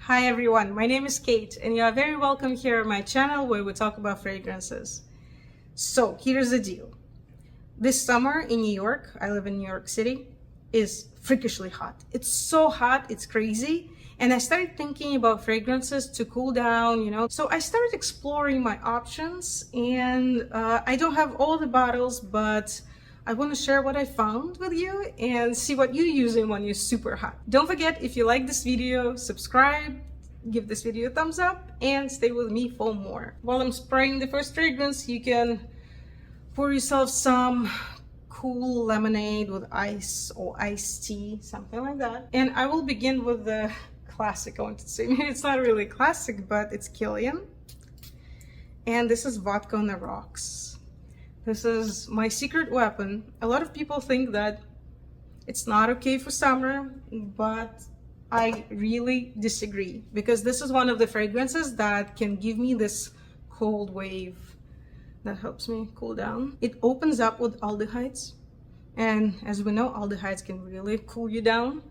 Hi everyone, my name is Kate and you are very welcome here on my channel where we talk about fragrances. So here's the deal. This summer in New York, I live in New York City, is freakishly hot. It's so hot, it's crazy. And I started thinking about fragrances to cool down, So I started exploring my options and I don't have all the bottles, but I want to share what I found with you and see what you're using when you're super hot. Don't forget, if you like this video, subscribe, give this video a thumbs up, and stay with me for more. While I'm spraying the first fragrance, you can pour yourself some cool lemonade with ice or iced tea, something like that. And I will begin with the classic, I want to say. It's not really classic, but it's Kilian. And this is Vodka on the Rocks. This is my secret weapon. A lot of people think that it's not okay for summer, but I really disagree because this is one of the fragrances that can give me this cold wave that helps me cool down. It opens up with aldehydes, and as we know, aldehydes can really cool you down.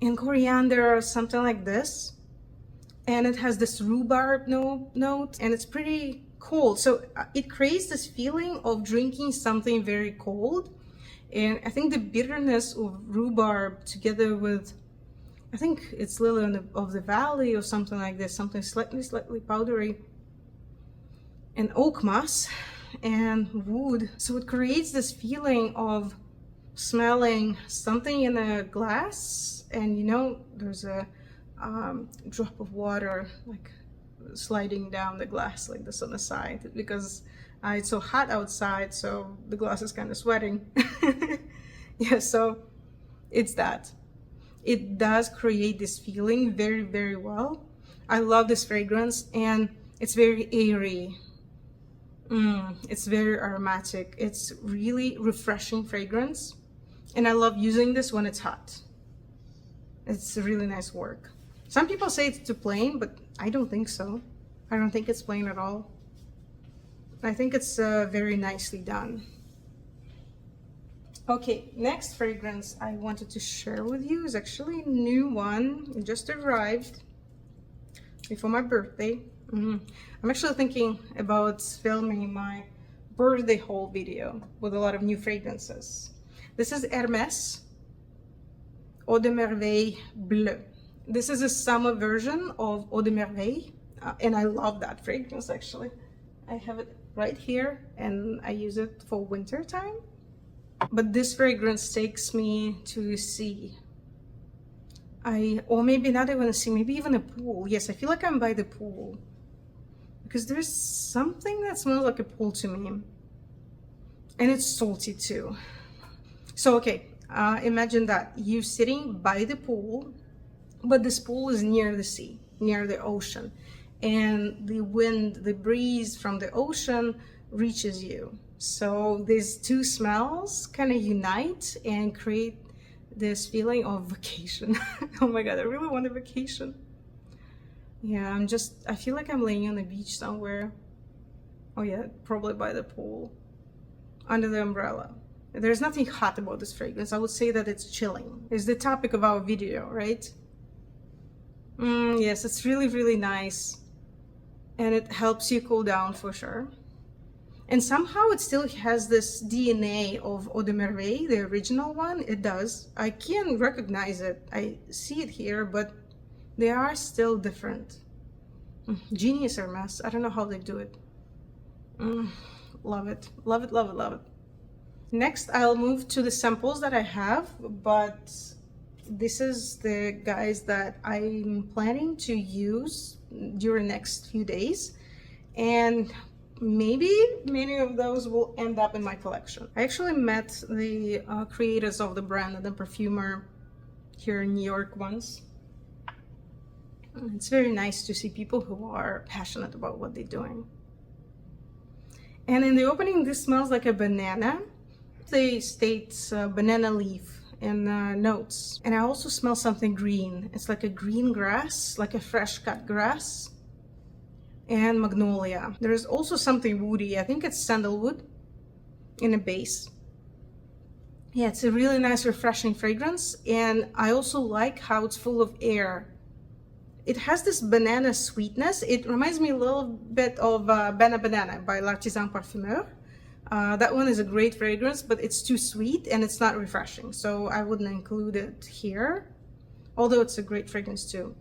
And coriander or something like this, and it has this rhubarb note, and it's pretty cold, so it creates this feeling of drinking something very cold. And I think the bitterness of rhubarb together with, I think it's lily of the valley or something like this, something slightly powdery, and oakmoss and wood, so it creates this feeling of smelling something in a glass, and there's a drop of water like sliding down the glass like this on the side because it's so hot outside, so the glass is kind of sweating. Yeah, so it's that. It does create this feeling very, very well. I love this fragrance, and it's very airy. It's very aromatic. It's really refreshing fragrance, and I love using this when it's hot. It's really nice work. Some people say it's too plain, but I don't think so. I don't think it's plain at all. I think it's very nicely done. Okay, next fragrance I wanted to share with you is actually a new one. It just arrived before my birthday. I'm actually thinking about filming my birthday haul video with a lot of new fragrances. This is Hermes Eau de Merveilles Bleue. This is a summer version of Eau de Merveille, and I love that fragrance actually. I have it right here and I use it for winter time. But this fragrance takes me to the sea. Or maybe not even a sea, maybe even a pool. Yes, I feel like I'm by the pool because there's something that smells like a pool to me, and it's salty too. So okay, imagine that you're sitting by the pool, but this pool is near the sea, near the ocean, and the wind, the breeze from the ocean reaches you. So these two smells kind of unite and create this feeling of vacation. Oh my god, I really want a vacation. Yeah, I feel like I'm laying on the beach somewhere. Oh yeah, probably by the pool, under the umbrella. There's nothing hot about this fragrance. I would say that it's chilling. It's the topic of our video, right? Yes, it's really, really nice. And it helps you cool down for sure. And somehow it still has this DNA of Eau de Merveille, the original one. It does. I can recognize it. I see it here, but they are still different. Genius Hermes. I don't know how they do it. Love it. Love it, love it, love it. Next, I'll move to the samples that I have, but this is the guys that I'm planning to use during the next few days, and maybe many of those will end up in my collection. I actually met the creators of the brand and the Parfumeur here in New York once. It's very nice to see people who are passionate about what they're doing. And in the opening, this smells like a banana. They state banana leaf and notes, and I also smell something green. It's like a green grass, like a fresh cut grass, and magnolia. There is also something woody. I think it's sandalwood in a base. Yeah, it's a really nice refreshing fragrance, and I also like how it's full of air. It has this banana sweetness. It reminds me a little bit of Bana Banana by L'Artisan Parfumeur. That one is a great fragrance, but it's too sweet and it's not refreshing, so I wouldn't include it here, although it's a great fragrance too.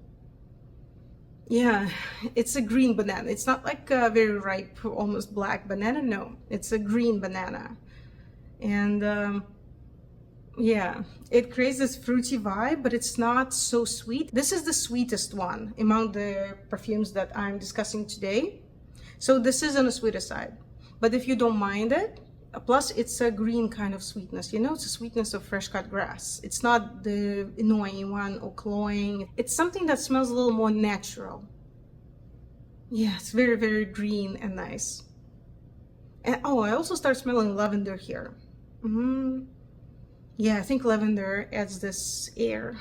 Yeah, it's a green banana. It's not like a very ripe, almost black banana. No, it's a green banana. And yeah, it creates this fruity vibe, but it's not so sweet. This is the sweetest one among the perfumes that I'm discussing today. So this is on the sweeter side. But if you don't mind it, plus it's a green kind of sweetness, you know, it's a sweetness of fresh cut grass. It's not the annoying one or cloying. It's something that smells a little more natural. Yeah, it's very, very green and nice. And oh, I also start smelling lavender here. Yeah, I think lavender adds this air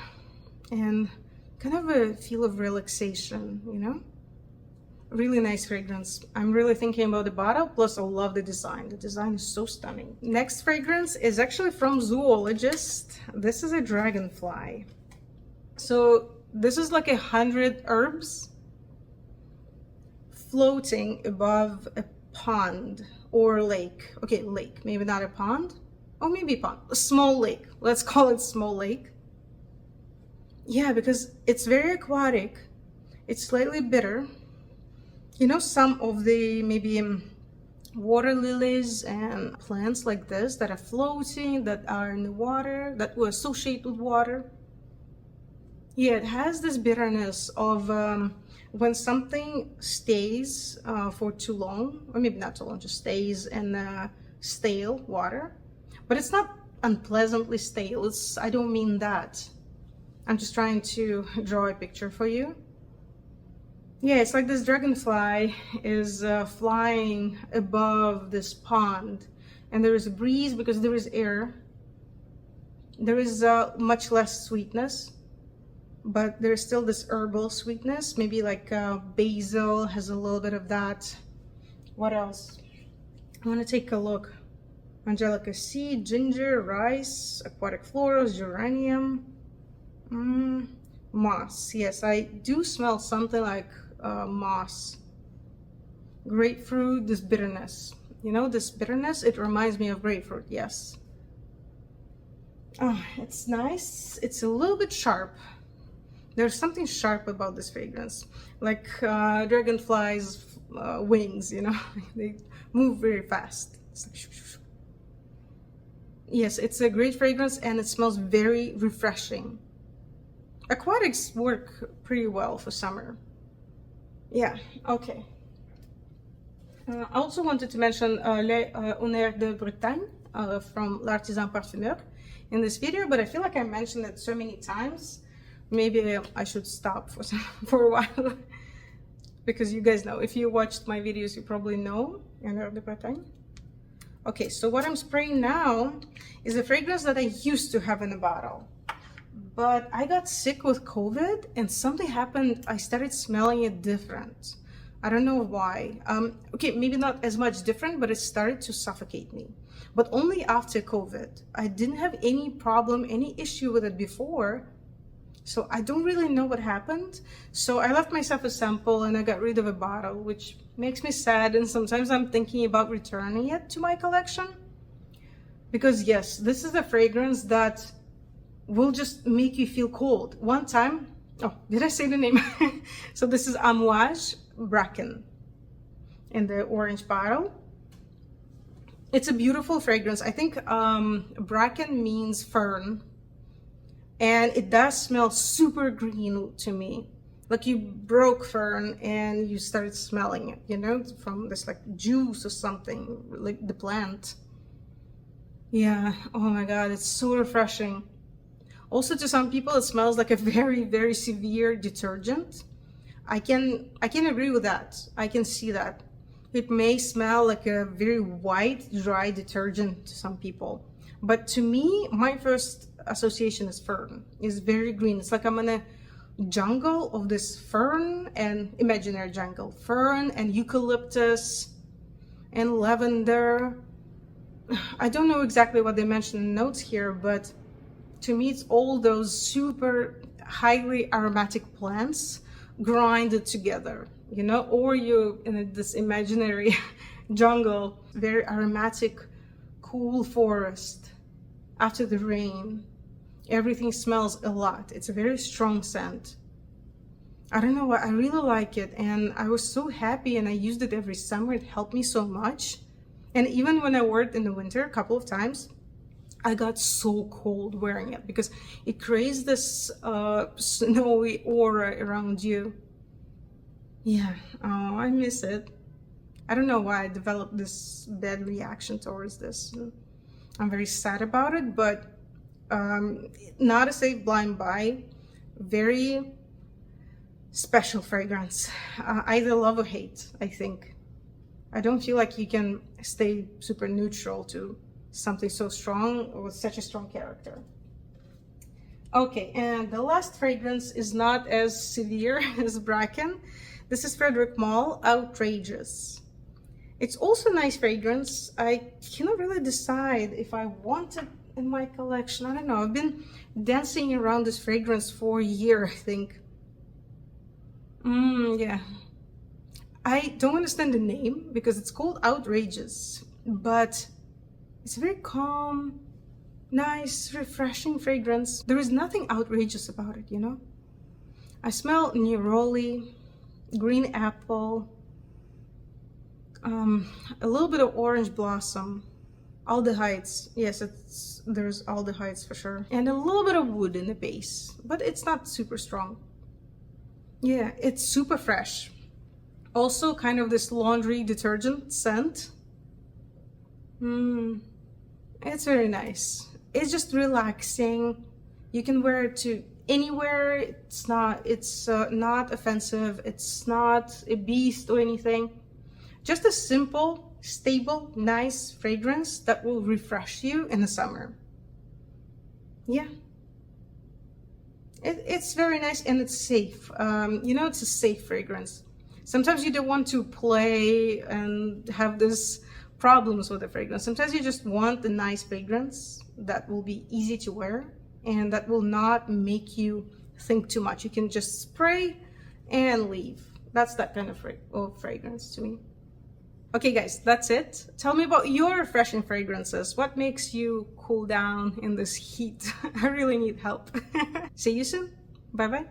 and kind of a feel of relaxation, you know? Really nice fragrance. I'm really thinking about the bottle, plus I love the design. The design is so stunning. Next fragrance is actually from Zoologist. This is a Dragonfly. So this is like 100 herbs floating above a pond or lake. Okay, lake, maybe not a pond, or maybe a pond, a small lake. Let's call it small lake. Yeah, because it's very aquatic. It's slightly bitter. You know, some of the maybe water lilies and plants like this that are floating, that are in the water, that we associate with water. Yeah, it has this bitterness of when something stays for too long, or maybe not too long, just stays in stale water. But it's not unpleasantly stale. I don't mean that. I'm just trying to draw a picture for you. Yeah, it's like this dragonfly is flying above this pond, and there is a breeze because there is air. There is much less sweetness, but there's still this herbal sweetness. Maybe like basil has a little bit of that. What else? I want to take a look. Angelica seed, ginger, rice, aquatic florals, geranium, moss. Yes, I do smell something like moss. Grapefruit, this bitterness. You know, this bitterness, it reminds me of grapefruit, yes. Oh, it's nice. It's a little bit sharp. There's something sharp about this fragrance. Like dragonflies' wings, you know, they move very fast. It's like shoo, shoo, shoo. Yes, it's a great fragrance and it smells very refreshing. Aquatics work pretty well for summer. Yeah, okay. I also wanted to mention Les Honneurs de Bretagne from L'Artisan Parfumeur in this video, but I feel like I mentioned it so many times. Maybe I should stop for a while. Because you guys know, if you watched my videos, you probably know Honneurs de Bretagne. Okay, so what I'm spraying now is a fragrance that I used to have in a bottle. But I got sick with COVID and something happened. I started smelling it different. I don't know why. Okay, maybe not as much different, but it started to suffocate me. But only after COVID. I didn't have any problem, any issue with it before. So I don't really know what happened. So I left myself a sample and I got rid of a bottle, which makes me sad. And sometimes I'm thinking about returning it to my collection. Because yes, this is a fragrance that will just make you feel cold. One time, oh, did I say the name? So this is Amouage Bracken in the orange bottle. It's a beautiful fragrance. I think Bracken means fern. And it does smell super green to me. Like you broke fern and you started smelling it, you know, from this like juice or something, like the plant. Yeah, oh my God, it's so refreshing. Also, to some people, it smells like a very, very severe detergent. I can agree with that. I can see that. It may smell like a very white, dry detergent to some people. But to me, my first association is fern. It's very green. It's like I'm in a jungle of this fern and imaginary jungle. Fern and eucalyptus and lavender. I don't know exactly what they mentioned in notes here, but to me, it's all those super highly aromatic plants grinded together, you know, or you're in this imaginary jungle, very aromatic, cool forest after the rain. Everything smells a lot. It's a very strong scent. I don't know why, I really like it, and I was so happy, and I used it every summer. It helped me so much. And even when I wore it in the winter a couple of times, I got so cold wearing it because it creates this snowy aura around you. Yeah, oh, I miss it. I don't know why I developed this bad reaction towards this. I'm very sad about it, but not a safe blind buy. Very special fragrance. Either love or hate, I think. I don't feel like you can stay super neutral to something so strong or with such a strong character. Okay, and the last fragrance is not as severe as Bracken. This is Frederic Malle, Outrageous. It's also a nice fragrance. I cannot really decide if I want it in my collection. I don't know. I've been dancing around this fragrance for a year, I think. Yeah. I don't understand the name because it's called Outrageous, but it's a very calm, nice, refreshing fragrance. There is nothing outrageous about it, you know? I smell neroli, green apple, a little bit of orange blossom, aldehydes. Yes, there's aldehydes for sure. And a little bit of wood in the base, but it's not super strong. Yeah, it's super fresh. Also kind of this laundry detergent scent. It's very nice. It's just relaxing. You can wear it to anywhere. It's not offensive. It's not a beast or anything. Just a simple, stable, nice fragrance that will refresh you in the summer. Yeah. It's very nice, and it's safe. You know, it's a safe fragrance. Sometimes you don't want to play and have this problems with the fragrance. Sometimes you just want a nice fragrance that will be easy to wear and that will not make you think too much. You can just spray and leave. That's that kind of fragrance to me. Okay guys, that's it. Tell me about your refreshing fragrances. What makes you cool down in this heat? I really need help. See you soon. Bye bye.